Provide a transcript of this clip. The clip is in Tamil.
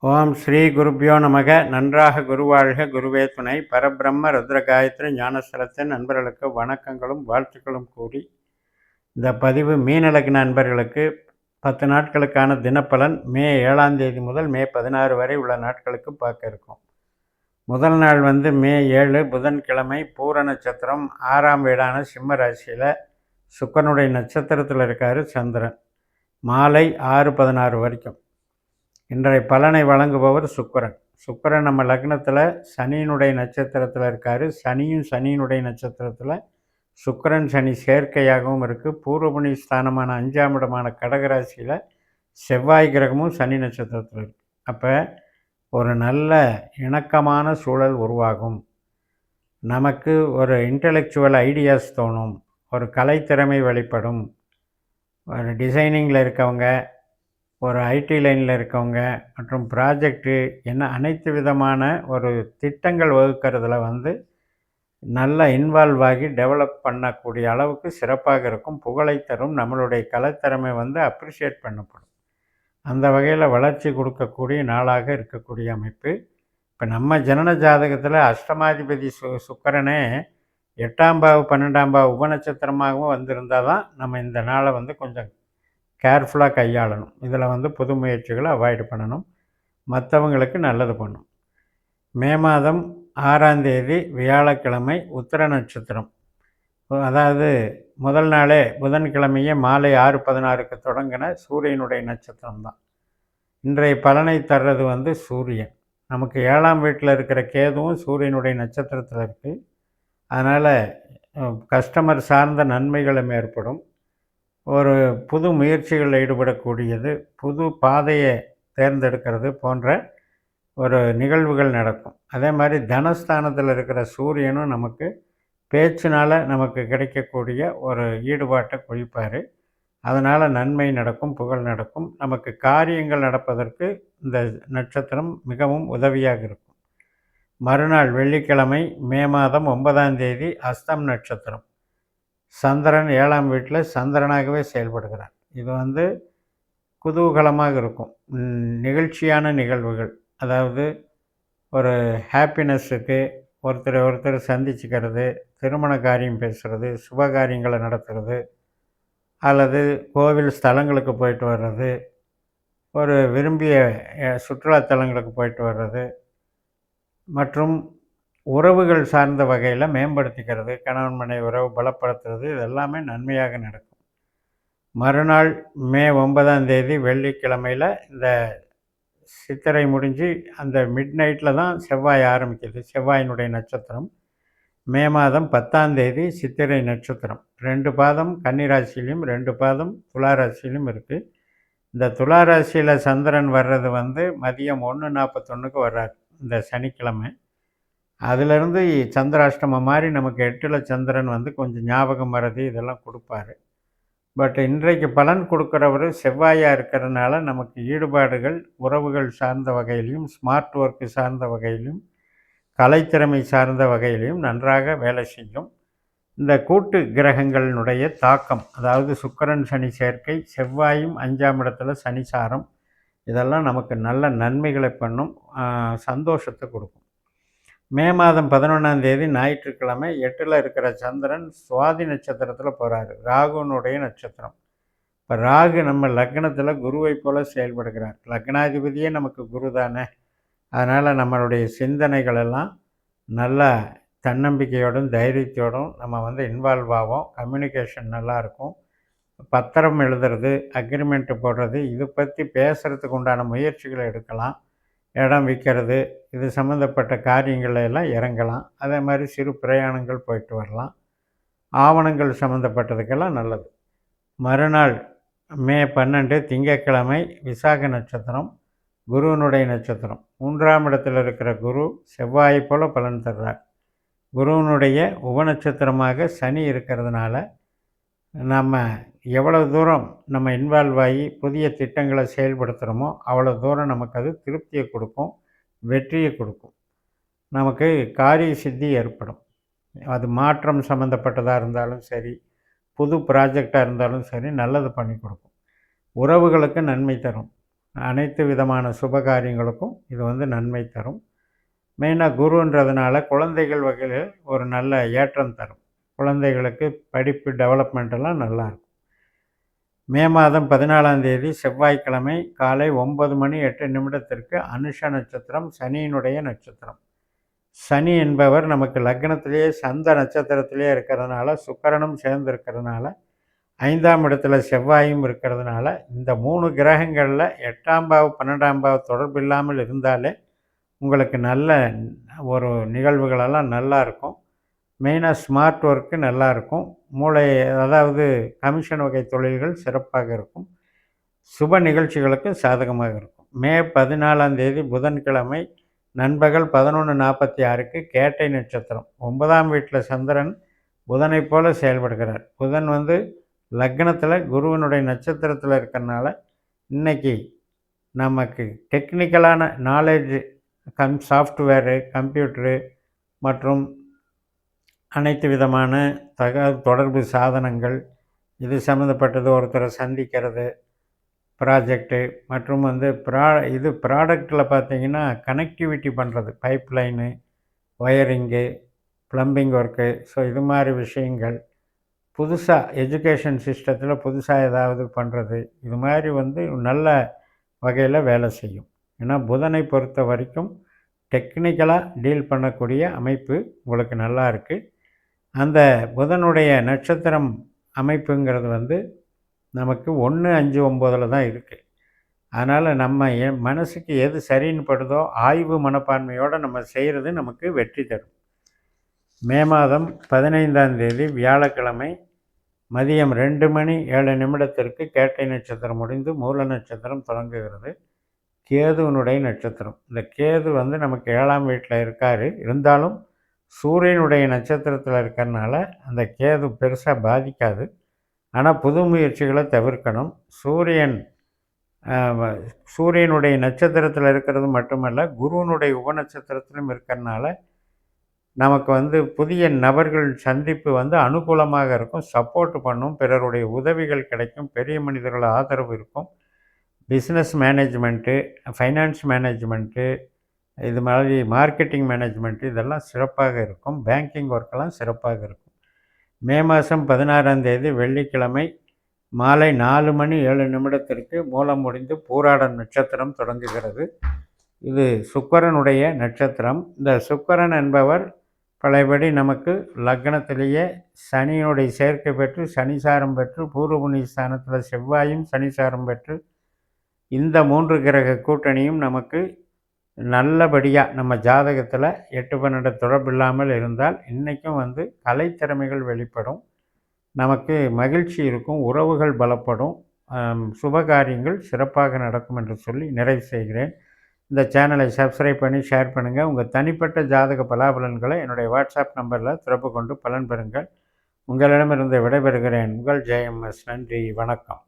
ஓம் ஸ்ரீ குருப்யோ நமக. நன்றாக குருவாழ்க, குருவே துணை. பரபிரம்ம ருத்ரகாயத்ரி ஞானஸ்தலத்தின் நண்பர்களுக்கு வணக்கங்களும் வாழ்த்துக்களும் கூறி, இந்த பதிவு மீன லக்ன நண்பர்களுக்கு 10 நாட்களுக்கான தினப்பலன் மே 7ஆம் தேதி முதல் மே 16 வரை உள்ள நாட்களுக்கு பார்க்க இருக்கோம். முதல் நாள் மே 7 புதன்கிழமை, பூர நட்சத்திரம், 6ஆம் வீடான சிம்ம ராசியில் சுக்கிரனுடைய நட்சத்திரத்தில் இருக்கார் சந்திரன். மாலை 6:16 வரைக்கும். இன்றைய பலனை வழங்குபவர் சுக்கிரன். சுக்கிரன் நம்ம லக்னத்தில் சனியினுடைய நட்சத்திரத்தில் இருக்கார். சனியும் சனியினுடைய நட்சத்திரத்தில் சுக்கிரன் சனி சேர்க்கையாகவும் இருக்குது. பூர்வபுணி ஸ்தானமான 5ஆம் இடமான கடகராசியில் செவ்வாய் கிரகமும் சனி நட்சத்திரத்தில் இருக்குது. அப்போ ஒரு நல்ல இணக்கமான சூழல் உருவாகும். நமக்கு ஒரு இன்டலெக்சுவல் ஐடியாஸ் தோணும். ஒரு கலைத்திறமை வெளிப்படும். ஒரு டிசைனிங்கில் இருக்கவங்க, ஒரு ஐடி லைனில் இருக்கவங்க மற்றும் ப்ராஜெக்டு என்ன அனைத்து விதமான ஒரு திட்டங்கள் வகுக்கிறதுல நல்லா இன்வால்வ் ஆகி டெவலப் பண்ணக்கூடிய அளவுக்கு சிறப்பாக இருக்கும். புகழை தரும். நம்மளுடைய கலைத்திறமை அப்ரிஷியேட் பண்ணப்படும். அந்த வகையில் வளர்ச்சி கொடுக்கக்கூடிய நாளாக இருக்கக்கூடிய அமைப்பு. இப்போ நம்ம ஜனன ஜாதகத்தில் அஷ்டமாதிபதி சுக்கிரனே 8ஆம் பாவ 12ஆம் பாவ உபநட்சத்திரமாகவும் வந்திருந்தால் தான் நம்ம இந்த நாளை கொஞ்சம் கேர்ஃபுல்லாக கையாளணும். இதில் புது முயற்சிகளை அவாய்டு பண்ணணும். மற்றவங்களுக்கு நல்லது பண்ணும். மே மாதம் 6ஆம் தேதி வியாழக்கிழமை, உத்திர நட்சத்திரம். அதாவது முதல் நாளே புதன்கிழமையே மாலை 6:16க்கு தொடங்கின சூரியனுடைய நட்சத்திரம் தான். இன்றைய பலனை தர்றது சூரியன். நமக்கு 7ஆம் வீட்டில் இருக்கிற கேதுவும் சூரியனுடைய நட்சத்திரத்தில் இருக்குது. அதனால் கஸ்டமர் சார்ந்த நன்மைகளும் ஏற்படும். ஒரு புது முயற்சிகளில் ஈடுபடக்கூடியது, புது பாதையை தேர்ந்தெடுக்கிறது போன்ற ஒரு நிகழ்வுகள் நடக்கும். அதே மாதிரி தனஸ்தானத்தில் இருக்கிற சூரியனும் நமக்கு பேச்சினால் நமக்கு கிடைக்கக்கூடிய ஒரு ஈடுபாட்டை குறிப்பார். அதனால் நன்மை நடக்கும், புகழ் நடக்கும். நமக்கு காரியங்கள் நடப்பதற்கு இந்த நட்சத்திரம் மிகவும் உதவியாக இருக்கும். மறுநாள் வெள்ளிக்கிழமை, மே மாதம் 9ஆம் தேதி அஸ்தம் நட்சத்திரம். சந்திரன் 7ஆம் வீட்டில் சந்திரனாகவே செயல்படுகிறார். இது குதூகலமாக இருக்கும். நிகழ்ச்சியான நிகழ்வுகள், அதாவது ஒரு ஹாப்பினஸுக்கு ஒருத்தர் சந்திச்சுக்கிறது, திருமண காரியம் பேசுகிறது, சுப காரியங்களை நடத்துகிறது, அல்லது கோவில் ஸ்தலங்களுக்கு போயிட்டு வர்றது, ஒரு விரும்பிய சுற்றுலாத்தலங்களுக்கு போயிட்டு வர்றது மற்றும் உறவுகள் சார்ந்த வகையில் மேம்படுத்திக்கிறது, கணவன் மனைவி உறவு பலப்படுத்துறது, இதெல்லாமே நன்மையாக நடக்கும். மறுநாள் மே 9ஆம் தேதி வெள்ளிக்கிழமையில் இந்த சித்திரை முடிஞ்சு அந்த மிட் நைட்டில் தான் செவ்வாய் ஆரம்பிக்குது. செவ்வாயினுடைய நட்சத்திரம். மே மாதம் 10ஆம் தேதி சித்திரை நட்சத்திரம். 2 பாதம் கன்னிராசிலையும் 2 பாதம் துளாராசியிலும் இருக்குது. இந்த துளாராசியில் சந்திரன் வர்றது மதியம் 1:41க்கு வர்றார் இந்த சனிக்கிழமை. அதிலிருந்து சந்திராஷ்டமம் மாதிரி நமக்கு 8ல் சந்திரன் கொஞ்சம் ஞாபகம் மறதி இதெல்லாம் கொடுப்பார். பட் இன்றைக்கு பலன் கொடுக்குறவர் செவ்வாயாக இருக்கிறதுனால நமக்கு ஈடுபாடுகள் உறவுகள் சார்ந்த வகையிலையும், ஸ்மார்ட் ஒர்க்கு சார்ந்த வகையிலும், கலைத்திறமை சார்ந்த வகையிலையும் நன்றாக வேலை செய்யும். இந்த கூட்டு கிரகங்களினுடைய தாக்கம், அதாவது சுக்கிரன் சனி சேர்க்கை, செவ்வாயும் 5ஆம் இடத்துல சனி சாரம், இதெல்லாம் நமக்கு நல்ல நன்மைகளை பண்ணும், சந்தோஷத்தை கொடுக்கும். மே மாதம் 11ஆம் தேதி ஞாயிற்றுக்கிழமை 8ல் இருக்கிற சந்திரன் சுவாதி நட்சத்திரத்தில் போகிறாரு. ராகுனுடைய நட்சத்திரம். இப்போ ராகு நம்ம லக்னத்தில் குருவை போல் செயல்படுகிறார். லக்னாதிபதியே நமக்கு குரு தானே. அதனால் நம்மளுடைய சிந்தனைகள் எல்லாம் நல்லா தன்னம்பிக்கையோடும் தைரியத்தோடும் நம்ம இன்வால்வ் ஆகும். கம்யூனிகேஷன் நல்லாயிருக்கும். பத்திரம் எழுதுறது, அக்ரிமெண்ட்டு போடுறது, இது பற்றி பேசுகிறதுக்கு உண்டான முயற்சிகளை எடுக்கலாம். இடம் விற்கிறது, இது சம்மந்தப்பட்ட காரியங்களில் எல்லாம் இறங்கலாம். அதே மாதிரி சிறு பிரயாணங்கள் போயிட்டு வரலாம். ஆவணங்கள் சம்மந்தப்பட்டதுக்கெல்லாம் நல்லது. மறுநாள் மே 12 திங்கட்கிழமை விசாக நட்சத்திரம், குருவனுடைய நட்சத்திரம். 3ஆம் இடத்தில் இருக்கிற குரு செவ்வாயை போல் பலன் தர்றார். குருவனுடைய உபநட்சத்திரமாக சனி இருக்கிறதுனால நம்ம எவ்வளவு தூரம் நம்ம இன்வால்வ் ஆகி புதிய திட்டங்களை செயல்படுத்துகிறோமோ அவ்வளோ தூரம் நமக்கு அது திருப்தியை கொடுக்கும், வெற்றியை கொடுக்கும். நமக்கு காரிய சித்தி ஏற்படும். அது மாற்றம் சம்மந்தப்பட்டதாக இருந்தாலும் சரி, புது ப்ராஜெக்டாக இருந்தாலும் சரி, நல்லது பண்ணி கொடுக்கும். உறவுகளுக்கு நன்மை தரும். அனைத்து விதமான சுபகாரியங்களுக்கும் இது வந்து நன்மை தரும். மெயினாக குருன்றதுனால குழந்தைகள் வகையில் ஒரு நல்ல ஏற்றம் தரும். குழந்தைகளுக்கு படிப்பு டெவலப்மெண்ட் எல்லாம் நல்லாயிருக்கும். மே மாதம் 14ஆம் தேதி செவ்வாய்க்கிழமை காலை 9:08 அனுஷ நட்சத்திரம், சனியினுடைய நட்சத்திரம். சனி என்பவர் நமக்கு லக்னத்திலேயே சந்த நட்சத்திரத்திலே இருக்கிறதுனால, சுக்கிரனும் சேர்ந்து இருக்கிறதுனால, 5ஆம் இடத்துல செவ்வாயும் இருக்கிறதுனால, இந்த 3 கிரகங்களில் 8ஆம் பாவம் 12ஆம் பாவம் தொடர்பு இல்லாமல் இருந்தாலே உங்களுக்கு நல்ல ஒரு நிகழ்வுகளெல்லாம் நல்லா இருக்கும். மெயினாக ஸ்மார்ட் ஒர்க்கு நல்லாயிருக்கும். மூளை அதாவது கமிஷன் வகை தொழில்கள் சிறப்பாக இருக்கும். சுப நிகழ்ச்சிகளுக்கு சாதகமாக இருக்கும். மே 14ஆம் தேதி புதன்கிழமை நண்பகல் 11:46 கேட்டை நட்சத்திரம். 9ஆம் வீட்டில் சந்திரன் புதனைப் போல செயல்படுகிறார். புதன் வந்து லக்னத்தில் குருவனுடைய நட்சத்திரத்தில் இருக்கிறனால இன்றைக்கி நமக்கு டெக்னிக்கலான நாலேஜ் சாஃப்ட்வேரு, கம்ப்யூட்டரு மற்றும் அனைத்து விதமான தொடர்பு சாதனங்கள், இது சம்மந்தப்பட்டது, ஒருத்தரை சந்திக்கிறது, ப்ராஜெக்டு மற்றும் வந்து ப்ராடக்டில் பார்த்திங்கன்னா கனெக்டிவிட்டி பண்ணுறது, pipe line, wiring, plumbing work, so இது மாதிரி விஷயங்கள், புதுசாக எஜுகேஷன் சிஸ்டத்தில் புதுசாக ஏதாவது பண்ணுறது, இது மாதிரி வந்து நல்ல வகையில் வேலை செய்யும். ஏன்னா புதனை பொறுத்த வரைக்கும் டெக்னிக்கலாக டீல் பண்ணக்கூடிய அமைப்பு உங்களுக்கு நல்லா இருக்குது. அந்த புதனுடைய நட்சத்திரம் அமைப்புங்கிறது வந்து நமக்கு 1, 5, 9 தான் இருக்குது. அதனால் நம்ம மனசுக்கு எது சரின்னு படுதோ ஆய்வு மனப்பான்மையோடு நம்ம செய்கிறது நமக்கு வெற்றி தரும். மே மாதம் 15ஆம் தேதி வியாழக்கிழமை மதியம் 2:07 கேட்டை நட்சத்திரம் முடிந்து மூல நட்சத்திரம் தொடங்குகிறது. கேதுவனுடைய நட்சத்திரம். இந்த கேது வந்து நமக்கு 7ஆம் வீட்டில் இருக்கார். இருந்தாலும் சூரியனுடைய நட்சத்திரத்தில் இருக்கிறனால அந்த கேது பெருசாக பாதிக்காது. ஆனால் புது முயற்சிகளை தவிர்க்கணும். சூரியனுடைய நட்சத்திரத்தில் இருக்கிறது மட்டுமல்ல, குருவனுடைய உபநட்சத்திரத்திலும் இருக்கிறனால நமக்கு வந்து புதிய நபர்கள் சந்திப்பு வந்து அனுகூலமாக இருக்கும். சப்போர்ட் பண்ணும், பிறருடைய உதவிகள் கிடைக்கும், பெரிய மனிதர்கள் ஆதரவு இருக்கும். பிஸ்னஸ் மேனேஜ்மெண்ட்டு, ஃபைனான்ஸ் மேனேஜ்மெண்ட்டு, இது மாதிரி மார்க்கெட்டிங் மேனேஜ்மெண்ட்டு இதெல்லாம் சிறப்பாக இருக்கும். பேங்கிங் ஒர்க்கெல்லாம் சிறப்பாக இருக்கும். மே மாதம் 16ஆம் தேதி வெள்ளிக்கிழமை மாலை 4:07 மூலம் முடிந்து பூராடம் நட்சத்திரம் தொடங்குகிறது. இது சுக்கிரனுடைய நட்சத்திரம். இந்த சுக்கிரன் என்பவர் பழையபடி நமக்கு லக்னத்திலேயே சனியினுடைய சேர்க்கை பெற்று, சனிசாரம் பெற்று, பூர்வ புண்ணிய ஸ்தானத்தில் செவ்வாயும் சனிசாரம் பெற்று, இந்த 3 கிரக கூட்டணியும் நமக்கு நல்லபடியாக நம்ம ஜாதகத்தில் 8-12 தொடர்பு இல்லாமல் இருந்தால் இன்றைக்கும் வந்து கலைத்திறமைகள் வெளிப்படும், நமக்கு மகிழ்ச்சி இருக்கும், உறவுகள் பலப்படும், சுபகாரியங்கள் சிறப்பாக நடக்கும் என்று சொல்லி நிறைவு செய்கிறேன். இந்த சேனலை சப்ஸ்கிரைப் பண்ணி ஷேர் பண்ணுங்கள். உங்கள் தனிப்பட்ட ஜாதக பலாபலன்களை என்னுடைய வாட்ஸ்அப் நம்பரில் தொடர்பு கொண்டு பலன் பெறுங்கள். உங்களிடமிருந்து விடைபெறுகிறேன். உங்கள் ஜெயம்எஸ். நன்றி, வணக்கம்.